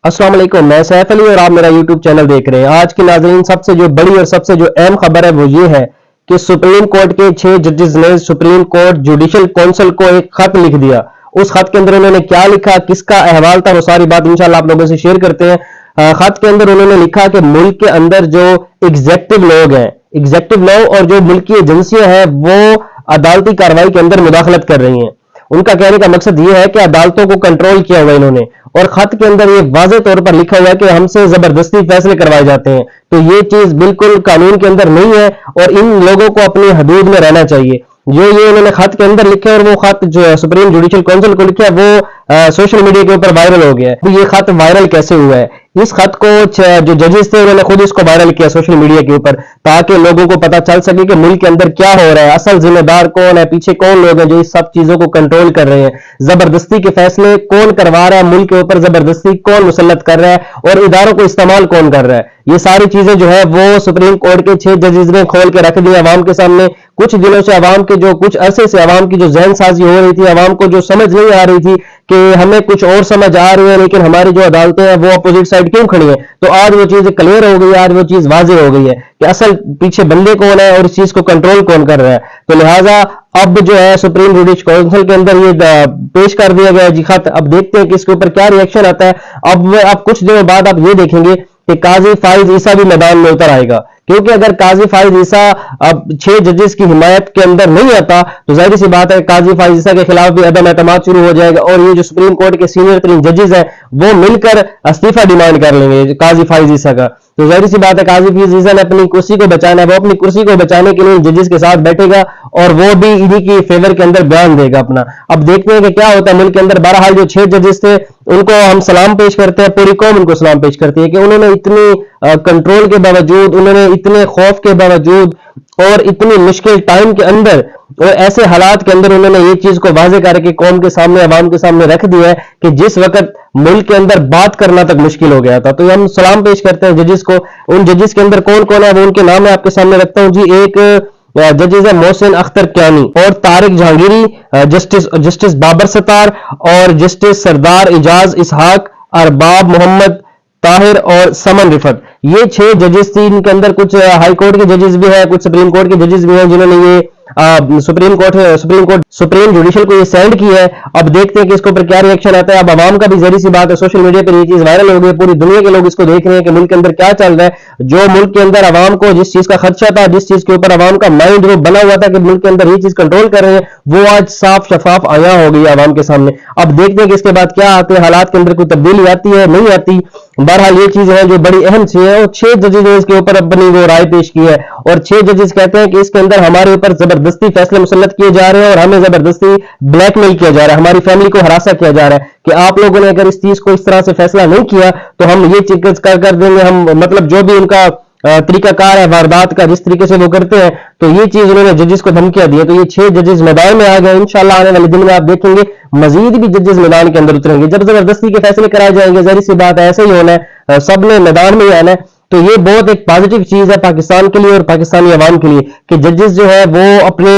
अस्सलाम वालेकुम, मैं सैफ अली और आप मेरा यूट्यूब चैनल देख रहे हैं। आज की नाज़रीन सबसे जो बड़ी और सबसे जो अहम खबर है वो ये है कि सुप्रीम कोर्ट के 6 जजेस ने सुप्रीम कोर्ट जुडिशल काउंसिल को एक खत लिख दिया। उस खत के अंदर उन्होंने क्या लिखा, किसका अहवाल था, वो सारी बात इंशाल्लाह आप लोगों से शेयर करते हैं। खत के अंदर उन्होंने लिखा कि मुल्क के अंदर जो एग्जेक्टिव लोग हैं, एग्जेक्टिव लॉ और जो मुल्की एजेंसियां हैं वो अदालती कार्रवाई के अंदर मुदाखलत कर रही हैं। उनका कहने का मकसद ये है कि अदालतों को कंट्रोल किया हुआ इन्होंने, और खत के अंदर ये वाज़ेह तौर पर लिखा हुआ है कि हमसे जबरदस्ती फैसले करवाए जाते हैं। तो ये चीज बिल्कुल कानून के अंदर नहीं है और इन लोगों को अपनी हदूद में रहना चाहिए। जो ये उन्होंने खत के अंदर लिखे और वो खत जो है सुप्रीम जुडिशल काउंसिल को लिखा है वो सोशल मीडिया के ऊपर वायरल हो गया है। तो ये खत वायरल कैसे हुआ है? इस खत को जो जजेस थे उन्होंने खुद इसको वायरल किया सोशल मीडिया के ऊपर, ताकि लोगों को पता चल सके कि मुल्क के अंदर क्या हो रहा है, असल जिम्मेदार कौन है, पीछे कौन लोग हैं जो इस सब चीजों को कंट्रोल कर रहे हैं, जबरदस्ती के फैसले कौन करवा रहा है, मुल्क के ऊपर जबरदस्ती कौन मुसल्लत कर रहा है और इदारों को इस्तेमाल कौन कर रहा है। ये सारी चीजें जो है वो सुप्रीम कोर्ट के 6 जजेस ने खोल के रख दी अवाम के सामने। कुछ दिनों से अवाम के जो कुछ अरसे से अवाम की जो जहन साजी हो रही थी, अवाम को जो समझ नहीं आ रही थी कि हमें कुछ और समझ आ रही है लेकिन हमारी जो अदालतें हैं वो अपोजिट साइड क्यों खड़ी है, तो आज वो चीज क्लियर हो गई है, आज वो चीज वाज़ेह हो गई है कि असल पीछे बंदे कौन है और इस चीज को कंट्रोल कौन कर रहा है। तो लिहाजा अब जो है सुप्रीम जुडिशल काउंसिल के अंदर ये पेश कर दिया गया जी खत। अब देखते हैं कि इसके ऊपर क्या रिएक्शन आता है। अब कुछ दिनों बाद आप ये देखेंगे कि काजी फाइज ईसा भी मैदान में उतर आएगा, क्योंकि अगर काजी फाइज ईसा अब 6 जजेस की हिमायत के अंदर नहीं आता तो जाहिर सी बात है काजी फाइज ईसा के खिलाफ भी अदम एतमाद शुरू हो जाएगा और ये जो सुप्रीम कोर्ट के सीनियर तरीन जजेस हैं वो मिलकर इस्तीफा डिमांड कर लेंगे काजी फाइज ईसा का। तो जाहिर सी बात है काजी फाइज ईसा ने अपनी कुर्सी को बचाना है, वो अपनी कुर्सी को बचाने के लिए जजेस के साथ बैठेगा और वो भी इन्हीं की फेवर के अंदर बयान देगा अपना। अब देखते हैं कि क्या होता है मुल्क के अंदर। बहरहाल जो 6 जजेस थे उनको हम सलाम पेश करते हैं, पूरी कौम उनको सलाम पेश करती है कि उन्होंने इतनी कंट्रोल के बावजूद, उन्होंने इतने खौफ के बावजूद और इतनी मुश्किल टाइम के अंदर और ऐसे हालात के अंदर उन्होंने ये चीज को वाज़ेह करके कौम के सामने, अवाम के सामने रख दिया है कि जिस वक्त मुल्क के अंदर बात करना तक मुश्किल हो गया था। तो हम सलाम पेश करते हैं जजेस को। उन जजेस के अंदर कौन कौन है वो उनके नाम मैं आपके सामने रखता हूं जी। एक जजेस है मोहसिन अख्तर क्यानी और तारिक जहांगीरी, जस्टिस बाबर सत्तार और जस्टिस सरदार इजाज इसहाक, अरबाब मोहम्मद ताहिर और समन रिफत। ये 6 जजेस थी। इनके अंदर कुछ हाई कोर्ट के जजेस भी हैं, कुछ सुप्रीम कोर्ट के जजेस भी हैं जिन्होंने ये सुप्रीम जुडिशल को ये सेंड की है। अब देखते हैं कि इसके ऊपर क्या रिएक्शन आता है। अब आवाम का भी जहरी सी बात है, सोशल मीडिया पर ये चीज वायरल हो गई, पूरी दुनिया के लोग इसको देख रहे हैं कि मुल्क के अंदर क्या चल रहा है। जो मुल्क के अंदर आवाम को जिस चीज का खदशा था, जिस चीज के ऊपर आवाम का माइंड वो बना हुआ था कि मुल्क के अंदर ये चीज कंट्रोल कर रहे हैं, वो आज साफ शफाफ आया हो गई आवाम के सामने। अब देखते हैं कि इसके बाद क्या आते हैं, हालात के अंदर कोई तब्दीली आती है नहीं आती। बहरहाल ये चीज है जो बड़ी अहम सी है और 6 जजेस ने इसके ऊपर अपनी वो राय पेश की है और 6 जजेस कहते हैं कि इसके अंदर हमारे ऊपर जबरदस्ती फैसले मुसल्लत किए जा रहे हैं और हमें जबरदस्ती ब्लैकमेल किया जा रहा है, हमारी फैमिली को हरासा किया जा रहा है कि आप लोगों ने अगर इस चीज को इस तरह से फैसला नहीं किया तो हम ये चीज कर देंगे, हम मतलब जो भी उनका तरीकाकार है वारदात का जिस तरीके से वो करते हैं। तो ये चीज उन्होंने जजेस को धमकियां दी है। तो ये 6 जजेस मैदान में आ गए। इंशाल्लाह आने वाले दिन में आप देखेंगे मजीद भी जजेस मैदान के अंदर उतरेंगे। जब जबरदस्ती के फैसले कराए जाएंगे जाहिर सी बात है ऐसे ही होना है, सब ने मैदान में ही आना है। तो ये बहुत एक पॉजिटिव चीज है पाकिस्तान के लिए और पाकिस्तानी अवाम के लिए कि जजेस जो है वो अपने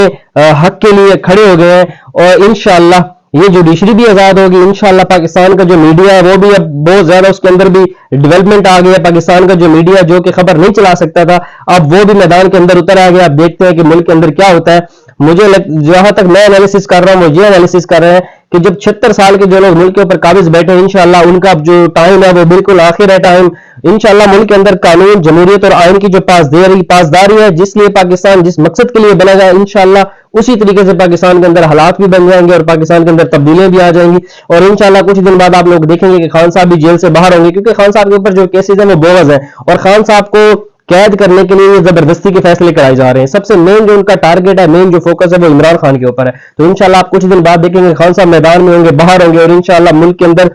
हक के लिए खड़े हो गए हैं और इंशाल्लाह ये जुडिशरी भी आजाद होगी। इंशाल्लाह पाकिस्तान का जो मीडिया है वो भी अब बहुत ज्यादा उसके अंदर भी डेवलपमेंट आ गया। पाकिस्तान का जो मीडिया जो कि खबर नहीं चला सकता था अब वो भी मैदान के अंदर उतर आ गया। अब देखते हैं कि मुल्क के अंदर क्या होता है। जहां तक मैं एनालिसिस कर रहा हूं वो ये एनालिसिस कर रहे हैं कि जब 76 साल के जो लोग मुल्क के ऊपर काबिज बैठे हैं इंशाल्लाह उनका जो टाइम है वो बिल्कुल आखिर है टाइम। इंशाल्लाह मुल्क के अंदर कानून, जमहूरियत और आइन की जो पासदारी है, जिस लिए पाकिस्तान जिस मकसद के लिए बना गया, इंशाल्लाह उसी तरीके से पाकिस्तान के अंदर हालात भी बन जाएंगे और पाकिस्तान के अंदर तब्दीलियां भी आ जाएंगी। और इंशाल्लाह कुछ दिन बाद आप लोग देखेंगे कि खान साहब भी जेल से बाहर होंगे, क्योंकि खान साहब के ऊपर जो केसेस है वो बोगस है और खान साहब को कैद करने के लिए जबरदस्ती के फैसले कराए जा रहे हैं। सबसे मेन जो उनका टारगेट है, मेन जो फोकस है वो इमरान खान के ऊपर है। तो इंशाल्लाह आप कुछ दिन बाद देखेंगे खान साहब मैदान में होंगे, बाहर होंगे और इंशाल्लाह मुल्क के अंदर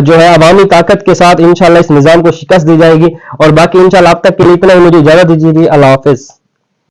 जो है अवामी ताकत के साथ इंशाल्लाह इस निजाम को शिकस्त दी जाएगी। और बाकी इंशाल्लाह अब तक के लिए इतना ही, मुझे इजाजत दीजिए। अल्लाह हाफिज।